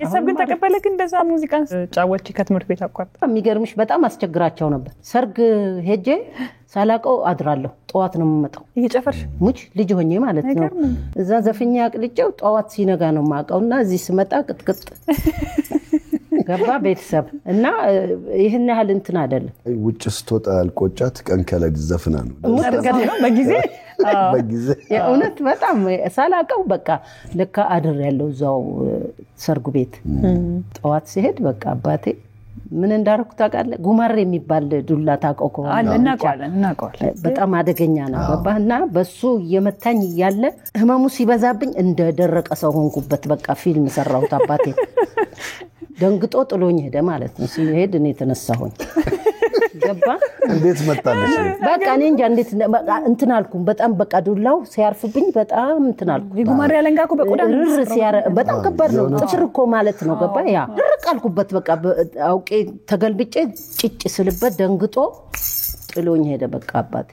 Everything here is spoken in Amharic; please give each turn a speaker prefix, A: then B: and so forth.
A: የሰብ ግን ተቀበለክ እንደዛ ሙዚቃን ጫወቺ ከትምህርት ቤት አቋርጣ
B: የሚገርምሽ በጣም አስቸግራቸው ነበር ሰርግ ሄጄ ሳላቀው አድራለሁ ጧት ነው የምመጣው
A: እየጨፈርሽ
B: ሙች ልጅ ሆኜ ማለት ነው እዛ ዘፍኛ አቅልጬው ጧት ሲነጋ ነው ማቀውና እዚህ ስመጣ ቅጥቅጥ ገባ ቤተሰብ እና ይሄን ያህል እንትን አይደለም
C: ውጭ ስትወጣ አልቆጫት ቀን ከለድ ዘፍና ነው
A: በጊዜ
B: የእውነት በጣም ሳላቀው በቃ ለካ አድር ያለው ዛው ሰርጉ ቤት ጧት ሲሄድ በቃ አባቴ ምን እንዳረኩ ታውቃለህ ጉማሬ የሚባል ዱላ ታውቀው ከሆነ
A: እናውቀዋለን
B: በጣም አደገኛ ነው ገባህና በሱ የመታኝ ያለ ህመሙ ሲበዛብኝ እንደ ደረቀ ሰው ሆንኩበት በቃ ፊልም ሰራሁት አባቴ ደንግጦ ጥሎኝ ሄደ ማለት ነው ሲሄድ እኔ ተነሳሁኝ ገባ
C: እንዴት መጣለሽ
B: በቃ እኔ እንጃ እንዴት እንትን አልኩኝ በጣም በቃ ዱላው ሲያርፍብኝ በጣም እንትን አልኩ
A: ጉማሬ ያለንጋኩ በቆዳ
B: በጣም ከባድ ነው ጥፍር እኮ ማለት ነው ገባ ያ ድርቅ አልኩበት በቃ አውቄ ተገልብጬ ጭጭ ስልበት ደንግጦ ጥሎኝ ሄደ በቃ አባቴ